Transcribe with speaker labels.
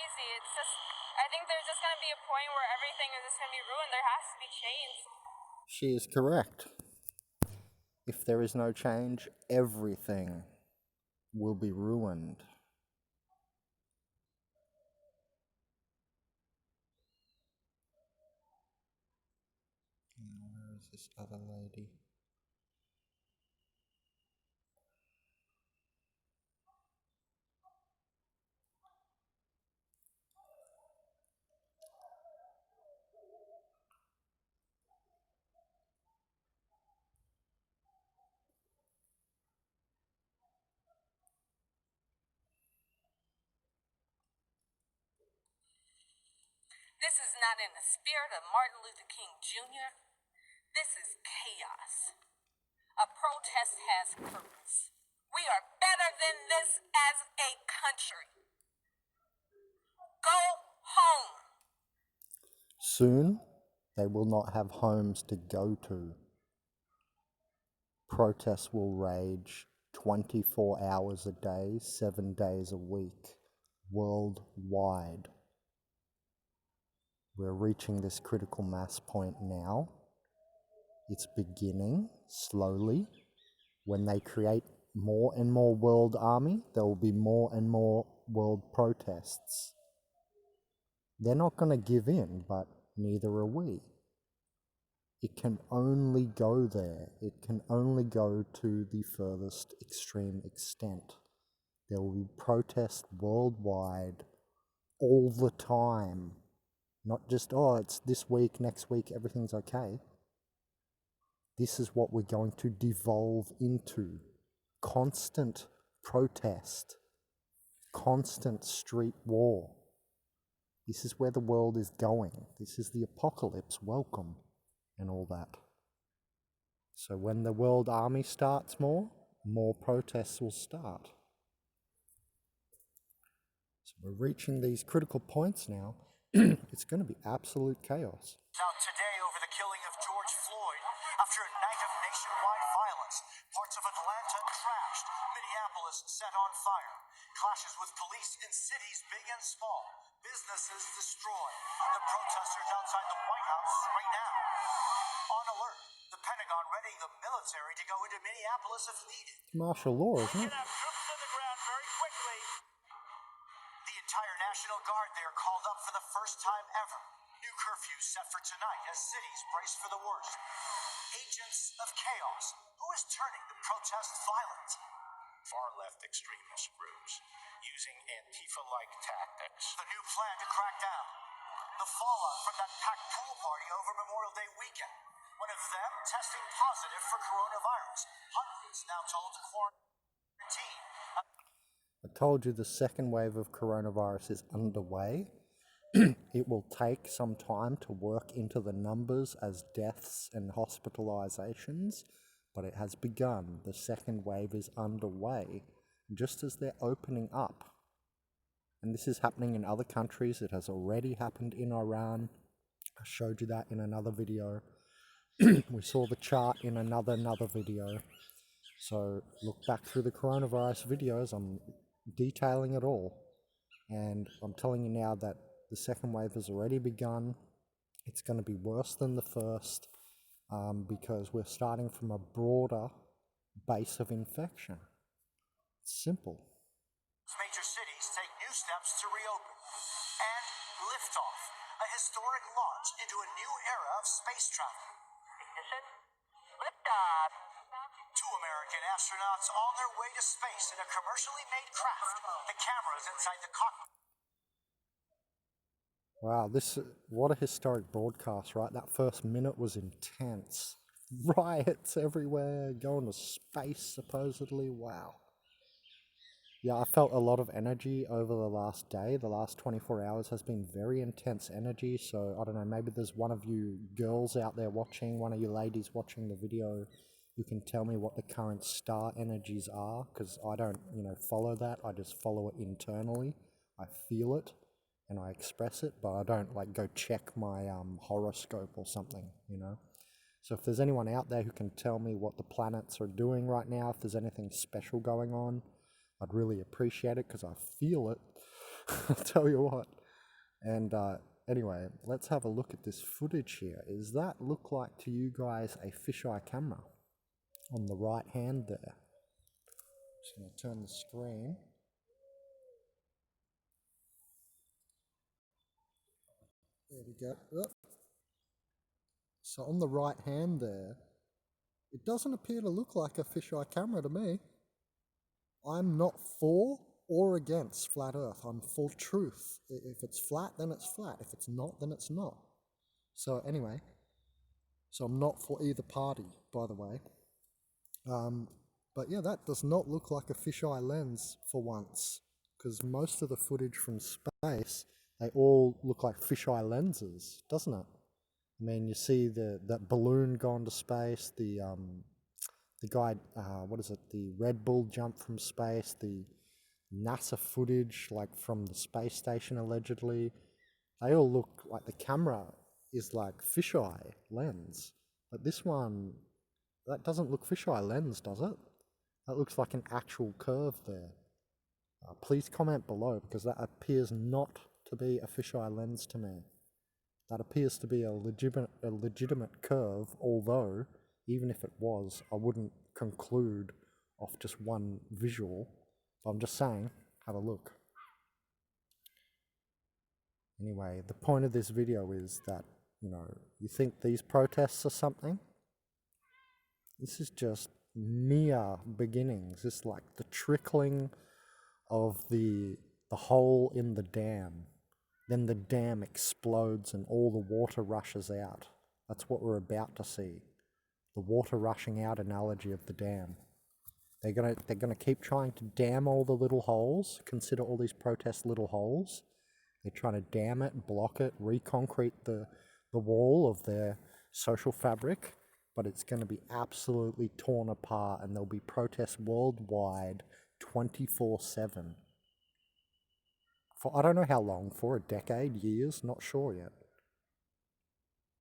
Speaker 1: Easy. It's just, I think there's just going to be a point where everything is just going to be ruined. There has to be change.
Speaker 2: She is correct. If there is no change, everything will be ruined. Where is this other lady?
Speaker 1: This is not in the spirit of Martin Luther King Jr. This is chaos. A protest has purpose. We are better than this as a country. Go home.
Speaker 2: Soon, they will not have homes to go to. Protests will rage 24 hours a day, 7 days a week, worldwide. We're reaching this critical mass point now. It's beginning slowly. When they create more and more world army, there will be more and more world protests. They're not going to give in, but neither are we. It can only go there. It can only go to the furthest extreme extent. There will be protests worldwide all the time. Not just, oh, it's this week, next week, everything's okay. This is what we're going to devolve into. Constant protest. Constant street war. This is where the world is going. This is the apocalypse. Welcome. And all that. So when the world army starts more protests will start. So we're reaching these critical points now. It's going to be absolute chaos.
Speaker 3: Out today over the killing of George Floyd after a night of nationwide violence. Parts of Atlanta trashed, Minneapolis set on fire. Clashes with police in cities big and small. Businesses destroyed. The protesters outside the White House right now. On alert, the Pentagon readying the military to go into Minneapolis if needed.
Speaker 2: Martial law, isn't
Speaker 3: We
Speaker 2: it?
Speaker 3: can have troops on the ground very quickly. The entire National Guard there called up for the first time ever. New curfews set for tonight as cities brace for the worst. Agents of chaos. Who is turning the protests violent? Far-left extremist groups using Antifa-like tactics. The new plan to crack down. The fallout from that packed pool party over Memorial Day weekend. One of them testing positive for coronavirus. Hundreds now told to quarantine.
Speaker 2: I told you the second wave of coronavirus is underway. It will take some time to work into the numbers as deaths and hospitalizations, but it has begun. The second wave is underway, just as they're opening up. And this is happening in other countries. It has already happened in Iran. I showed you that in another video. We saw the chart in another video. So look back through the coronavirus videos. I'm detailing it all. And I'm telling you now that the second wave has already begun. It's going to be worse than the first because we're starting from a broader base of infection. It's simple.
Speaker 3: Major cities take new steps to reopen. And liftoff, a historic launch into a new era of space travel.
Speaker 1: Ignition. Liftoff.
Speaker 3: Two American astronauts on their way to space in a commercially made craft. The cameras inside the cockpit.
Speaker 2: Wow, what a historic broadcast, right? That first minute was intense. Riots everywhere, going to space supposedly. Wow. Yeah, I felt a lot of energy over the last day. The last 24 hours has been very intense energy. So I don't know, maybe there's one of you girls out there watching, one of you ladies watching the video. You can tell me what the current star energies are, because I don't, follow that. I just follow it internally. I feel it and I express it, but I don't go check my horoscope or something, So if there's anyone out there who can tell me what the planets are doing right now, if there's anything special going on, I'd really appreciate it because I feel it. I'll tell you what. And anyway, let's have a look at this footage here. Does that look like to you guys a fisheye camera? On the right hand there. Just going to turn the screen. There we go. Oop. So on the right hand there, it doesn't appear to look like a fisheye camera to me. I'm not for or against flat earth. I'm for truth. If it's flat, then it's flat. If it's not, then it's not. So anyway, so I'm not for either party, by the way. But yeah, that does not look like a fisheye lens for once, because most of the footage from space, they all look like fisheye lenses, doesn't it? I mean, you see that balloon gone to space, the guy, the Red Bull jump from space, the NASA footage, like from the space station allegedly, they all look like the camera is like fisheye lens. But this one, that doesn't look fisheye lens, does it? That looks like an actual curve there. Please comment below, because that appears not to be a fisheye lens to me. That appears to be a legitimate curve, although, even if it was, I wouldn't conclude off just one visual. But I'm just saying, have a look. Anyway, the point of this video is that, you think these protests are something? This is just mere beginnings. It's like the trickling of the hole in the dam. Then the dam explodes and all the water rushes out. That's what we're about to see. The water rushing out analogy of the dam. They're gonna keep trying to dam all the little holes. Consider all these protests little holes. They're trying to dam it, block it, reconcrete the wall of their social fabric. But it's going to be absolutely torn apart, and there'll be protests worldwide 24/7. For I don't know how long, for a decade, years, not sure yet.